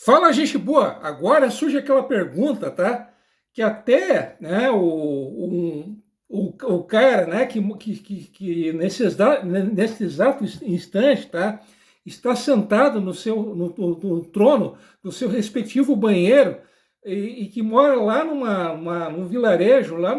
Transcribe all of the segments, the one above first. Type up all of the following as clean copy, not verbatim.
Fala, gente boa! Agora surge aquela pergunta, tá? Que até né, o cara né, que nesse exato instante tá, está sentado no trono do seu respectivo banheiro e que mora lá num vilarejo, lá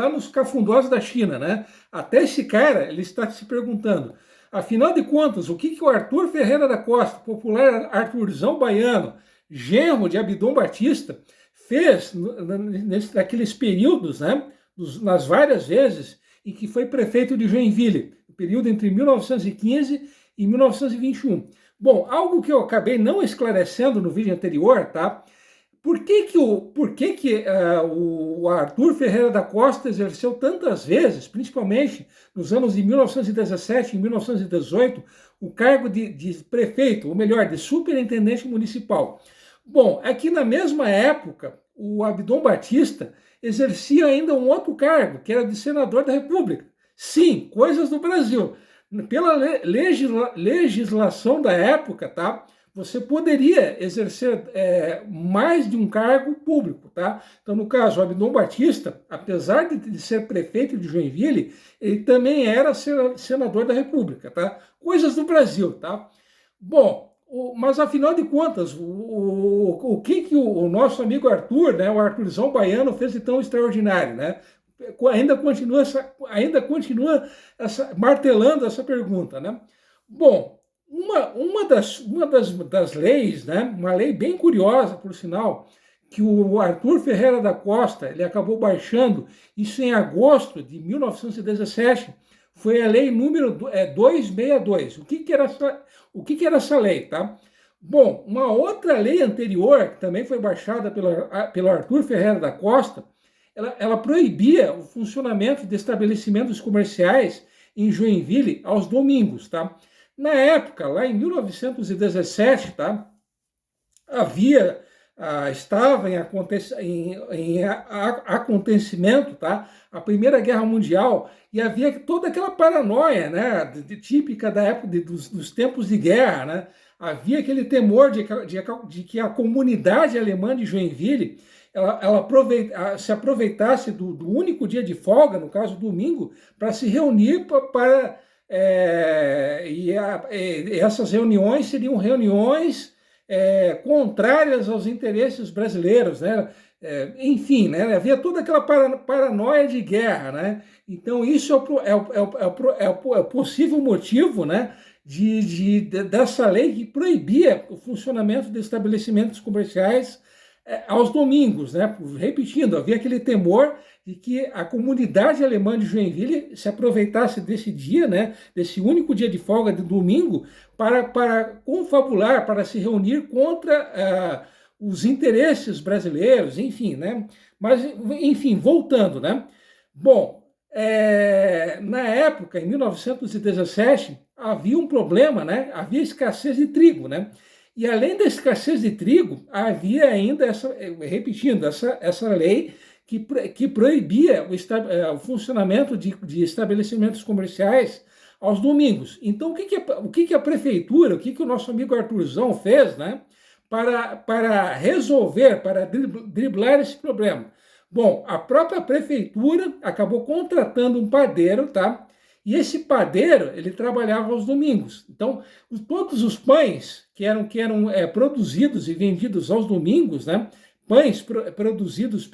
nos cafundós da China, né? Até esse cara, ele está se perguntando, afinal de contas, o que o Arthur Ferreira da Costa, popular Arthurzão Baiano, genro de Abdon Batista, fez naqueles períodos, né, nas várias vezes em que foi prefeito de Joinville, o período entre 1915 e 1921. Bom, algo que eu acabei não esclarecendo no vídeo anterior, tá? Por que que o Arthur Ferreira da Costa exerceu tantas vezes, principalmente nos anos de 1917 e 1918, o cargo de prefeito, ou melhor, de superintendente municipal? Bom, aqui na mesma época, o Abdon Batista exercia ainda um outro cargo, que era de senador da República. Sim, coisas do Brasil. Pela legislação da época, tá? Você poderia exercer mais de um cargo público, tá? Então, no caso, o Abdon Batista, apesar de ser prefeito de Joinville, ele também era senador da República, tá? Coisas do Brasil, tá? Bom, mas afinal de contas, o que o nosso amigo Arthur, né, o Arthurzão Baiano, fez de tão extraordinário, né? Ainda continua martelando essa pergunta, né? Bom, uma das leis, né, uma lei bem curiosa, por sinal, que o Arthur Ferreira da Costa ele acabou baixando, isso em agosto de 1917, foi a lei número 262. O que era essa lei? Tá? Bom, uma outra lei anterior, que também foi baixada pelo Arthur Ferreira da Costa, ela proibia o funcionamento de estabelecimentos comerciais em Joinville aos domingos. Tá? Na época, lá em 1917, tá, havia, estava em acontecimento, tá, a Primeira Guerra Mundial, e havia toda aquela paranoia, né, típica da época dos tempos de guerra, né, havia aquele temor de que a comunidade alemã de Joinville se aproveitasse do único dia de folga, no caso domingo, para se reunir para e essas reuniões seriam reuniões contrárias aos interesses brasileiros, né? Enfim, né? Havia toda aquela paranoia de guerra, né? Então isso é o possível motivo, né? Dessa lei que proibia o funcionamento de estabelecimentos comerciais aos domingos, né? Repetindo, havia aquele temor de que a comunidade alemã de Joinville se aproveitasse desse dia, né? Desse único dia de folga de domingo, para confabular, para se reunir contra os interesses brasileiros, enfim, né? Mas, enfim, voltando, né? Bom, na época, em 1917, havia um problema, né? Havia escassez de trigo, né? E além da escassez de trigo, havia ainda repetindo, essa lei que proibia o funcionamento de estabelecimentos comerciais aos domingos. Então, o que a prefeitura, o que o nosso amigo Arthurzão fez, né, para resolver, para driblar esse problema? Bom, a própria prefeitura acabou contratando um padeiro, tá? E esse padeiro, ele trabalhava aos domingos. Então, todos os pães que eram produzidos e vendidos aos domingos, né? Pães produzidos,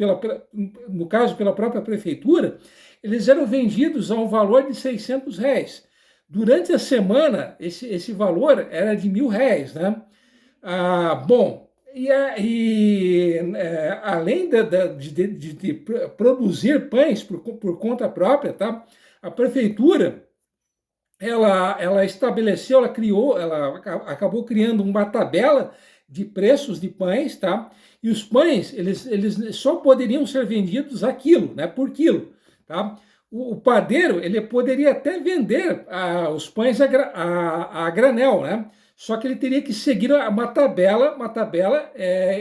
no caso, pela própria prefeitura, eles eram vendidos a um valor de R$ 600. Durante a semana, esse valor era de R$ 1.000, né? Bom, além de produzir pães por conta própria, tá? A prefeitura ela estabeleceu, ela acabou criando uma tabela de preços de pães, tá? E os pães eles só poderiam ser vendidos a quilo, né? Por quilo, tá? O padeiro ele poderia até vender os pães a granel, né? Só que ele teria que seguir uma tabela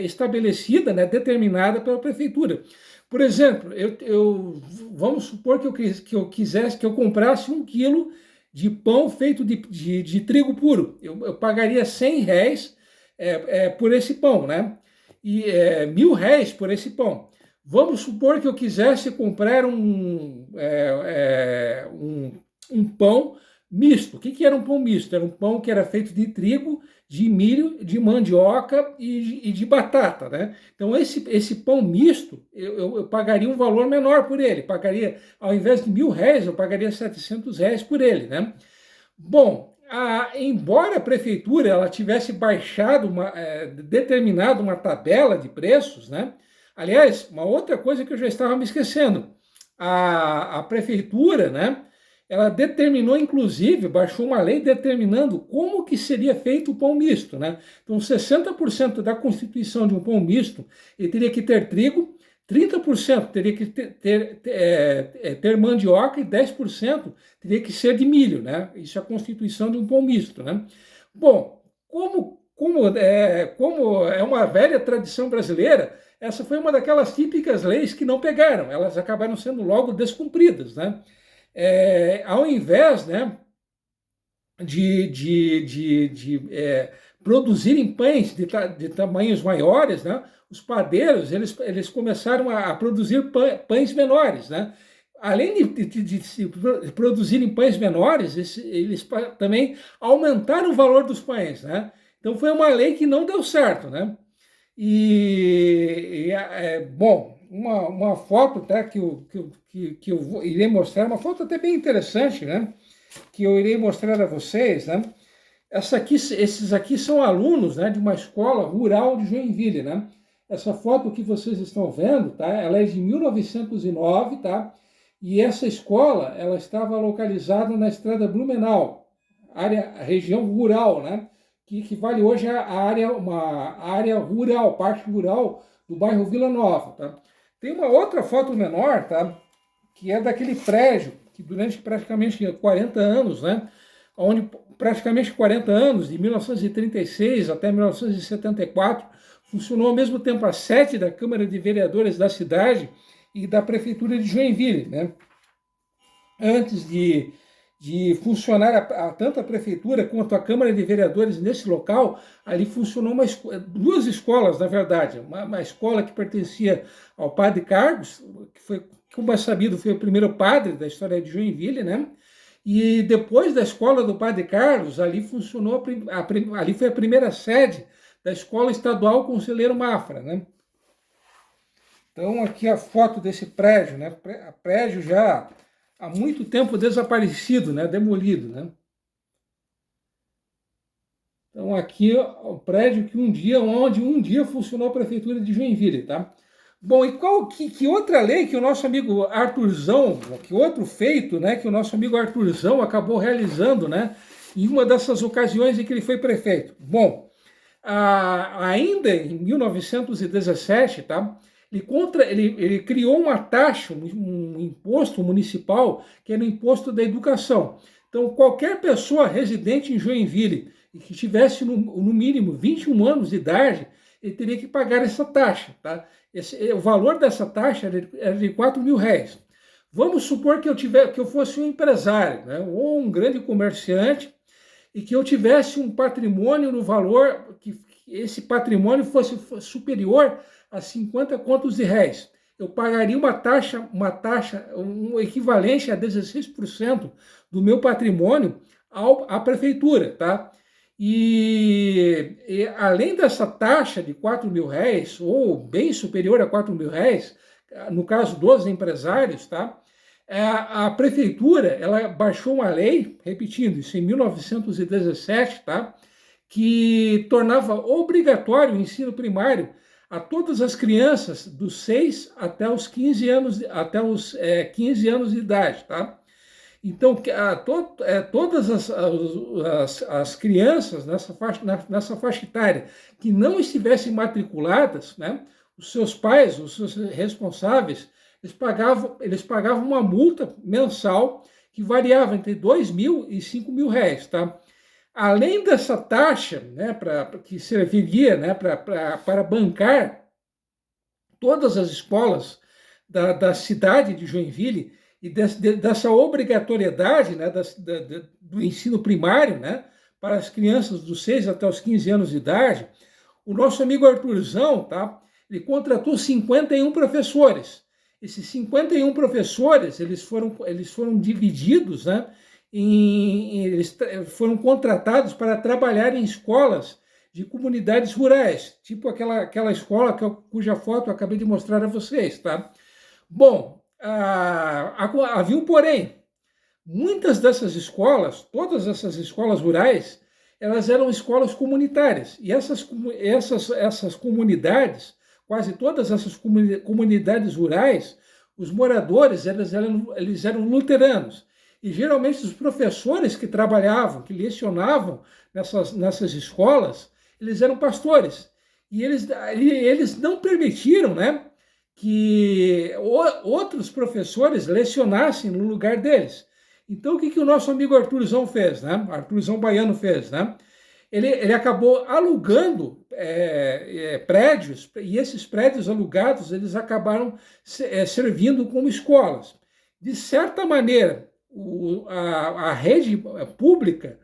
estabelecida, né? Determinada pela prefeitura. Por exemplo, vamos supor que eu comprasse 1 quilo de pão feito de trigo puro. Eu pagaria R$ 100 por esse pão, né? E R$ 1.000 por esse pão. Vamos supor que eu quisesse comprar um pão misto. O que era um pão misto? Era um pão que era feito de trigo, de milho, de mandioca e de batata, né? Então, esse pão misto, eu pagaria um valor menor por ele. Pagaria, ao invés de R$ 1.000, eu pagaria R$ 700 por ele, né? Bom, embora a prefeitura ela tivesse baixado, determinado uma tabela de preços, né? Aliás, uma outra coisa que eu já estava me esquecendo, a prefeitura, né? Ela determinou, inclusive, baixou uma lei determinando como que seria feito o pão misto, né? Então, 60% da constituição de um pão misto, ele teria que ter trigo, 30% teria que ter mandioca e 10% teria que ser de milho, né? Isso é a constituição de um pão misto, né? Bom, como é uma velha tradição brasileira, essa foi uma daquelas típicas leis que não pegaram, elas acabaram sendo logo descumpridas, né? Ao invés, né, de produzirem pães de tamanhos maiores, né, os padeiros eles começaram a produzir pães menores, né? Além de produzirem pães menores, eles também aumentaram o valor dos pães, né? Então foi uma lei que não deu certo, né? Bom, uma foto até que eu irei mostrar, uma foto até bem interessante, né? Que eu irei mostrar a vocês, né? Esses aqui são alunos, né, de uma escola rural de Joinville, né? Essa foto que vocês estão vendo, tá? Ela é de 1909, tá? E essa escola, ela estava localizada na Estrada Blumenau, região rural, né? Que vale hoje uma área rural, parte rural do bairro Vila Nova, tá? Tem uma outra foto menor, tá? Que é daquele prédio que durante praticamente 40 anos, né? Onde praticamente 40 anos, de 1936 até 1974, funcionou ao mesmo tempo a sede da Câmara de Vereadores da cidade e da Prefeitura de Joinville, né? Antes de funcionar tanto a Prefeitura quanto a Câmara de Vereadores nesse local, ali funcionou duas escolas, na verdade. Uma escola que pertencia ao padre Carlos, que foi, como é sabido, foi o primeiro padre da história de Joinville, né? E depois da escola do padre Carlos, ali funcionou, ali foi a primeira sede da Escola Estadual Conselheiro Mafra, né? Então, aqui a foto desse prédio, né? Prédio já há muito tempo desaparecido, né? Demolido, né? Então, aqui o prédio onde um dia funcionou a Prefeitura de Joinville, tá? Bom, e que outra lei que o nosso amigo Arthurzão, que outro feito, né, que o nosso amigo Arthurzão acabou realizando, né, em uma dessas ocasiões em que ele foi prefeito? Bom, ainda em 1917, tá, ele criou uma taxa, um imposto municipal, que era o imposto da educação. Então, qualquer pessoa residente em Joinville e que tivesse no mínimo 21 anos de idade, ele teria que pagar essa taxa, tá? O valor dessa taxa era de R$ 4.000. Vamos supor que eu fosse um empresário, né, ou um grande comerciante, e que eu tivesse um patrimônio no valor, que esse patrimônio fosse superior a 50 contos de réis. Eu pagaria um equivalente a 16% do meu patrimônio à prefeitura, tá? E além dessa taxa de R$ 4.000, ou bem superior a R$ 4.000, no caso dos empresários, tá? A prefeitura ela baixou uma lei, repetindo, isso em 1917, tá? Que tornava obrigatório o ensino primário a todas as crianças dos 6 até os 15 anos, 15 anos de idade, tá? Então, todas as crianças nessa faixa etária que não estivessem matriculadas, né, os seus pais, os seus responsáveis, eles pagavam uma multa mensal que variava entre R$ 2.000 e R$ 5.000, tá? Além dessa taxa, né, que serviria, né, para bancar todas as escolas da cidade de Joinville, e dessa obrigatoriedade, né, do ensino primário, né, para as crianças dos 6 até os 15 anos de idade, o nosso amigo Arthurzão, tá? Ele contratou 51 professores. Esses 51 professores, eles foram divididos, né? Eles foram contratados para trabalhar em escolas de comunidades rurais, tipo aquela escola cuja foto eu acabei de mostrar a vocês, tá? Bom, havia um porém. Muitas dessas escolas, todas essas escolas rurais, elas eram escolas comunitárias. E essas comunidades, quase todas essas comunidades rurais, os moradores, eles eram luteranos. E geralmente os professores que trabalhavam, que lecionavam nessas escolas, eles eram pastores. E eles não permitiram, né, que outros professores lecionassem no lugar deles. Então, o que o nosso amigo Arthurzão fez, né? Arthurzão Baiano fez, né? Ele acabou alugando prédios, e esses prédios alugados, eles acabaram servindo como escolas. De certa maneira, a rede pública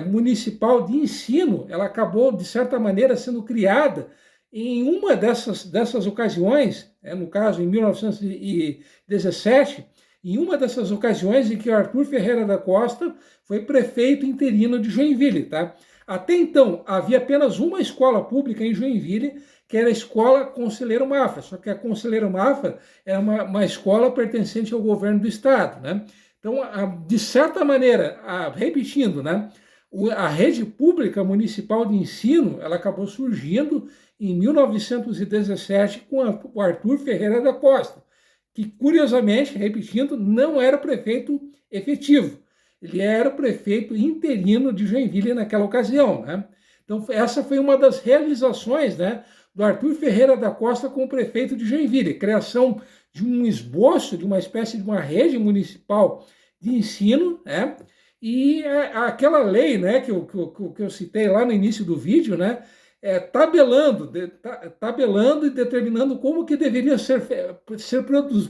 municipal de ensino, ela acabou, de certa maneira, sendo criada em uma dessas ocasiões, no caso, em 1917, em uma dessas ocasiões em que o Arthur Ferreira da Costa foi prefeito interino de Joinville, tá? Até então, havia apenas uma escola pública em Joinville, que era a Escola Conselheiro Mafra, só que a Conselheiro Mafra era uma escola pertencente ao governo do estado, né? Então, de certa maneira, repetindo, né? A rede pública municipal de ensino, ela acabou surgindo em 1917 com o Arthur Ferreira da Costa, que, curiosamente, repetindo, não era prefeito efetivo. Ele era o prefeito interino de Joinville naquela ocasião, né? Então, essa foi uma das realizações, né, do Arthur Ferreira da Costa como prefeito de Joinville, criação de um esboço, de uma espécie de uma rede municipal de ensino, né? E aquela lei, né, que eu citei lá no início do vídeo, né, tabelando e determinando como que deveriam ser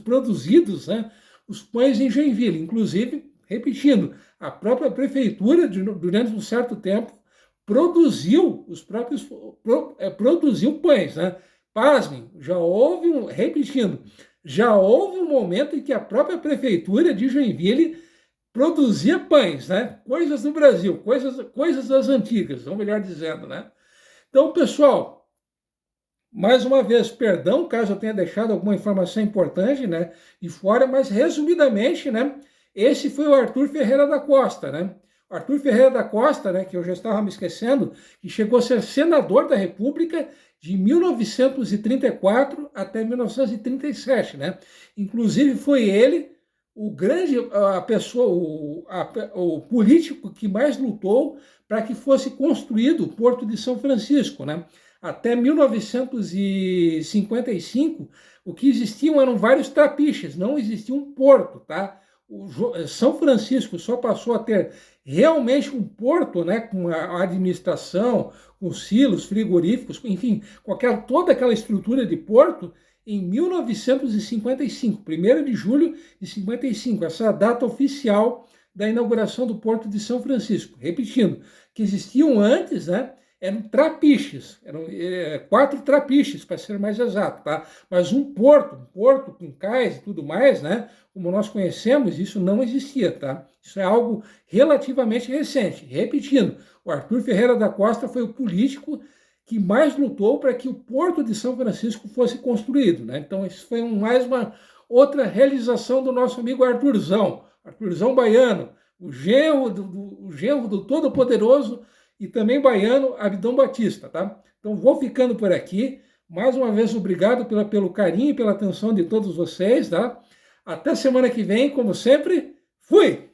produzidos, né, os pães em Joinville. Inclusive, repetindo, a própria prefeitura, durante um certo tempo, produziu produziu pães, né? Pasmem, já houve um momento em que a própria prefeitura de Joinville produzia pães, né? Coisas do Brasil, coisas das antigas, ou melhor dizendo, né? Então, pessoal, mais uma vez, perdão caso eu tenha deixado alguma informação importante, né, de fora, mas resumidamente, né, esse foi o Arthur Ferreira da Costa, né? O Arthur Ferreira da Costa, né, que eu já estava me esquecendo, que chegou a ser senador da República de 1934 até 1937, né? Inclusive foi ele o político que mais lutou para que fosse construído o Porto de São Francisco, né? Até 1955, o que existiam eram vários trapiches, não existia um porto, tá? São Francisco só passou a ter realmente um porto, né, com a administração, com silos frigoríficos, enfim, toda aquela estrutura de porto, em 1955, 1º de julho de 55, essa é a data oficial da inauguração do Porto de São Francisco. Repetindo, que existiam antes, né, eram trapiches, eram 4 trapiches, para ser mais exato, tá? Mas um porto com cais e tudo mais, né, como nós conhecemos, isso não existia, tá? Isso é algo relativamente recente. Repetindo, o Arthur Ferreira da Costa foi o político que mais lutou para que o Porto de São Francisco fosse construído, né? Então, isso foi mais uma outra realização do nosso amigo Arthurzão Baiano, o genro do Todo-Poderoso e também baiano Abdão Batista, tá? Então, vou ficando por aqui. Mais uma vez, obrigado pelo carinho e pela atenção de todos vocês, tá? Até semana que vem, como sempre, fui!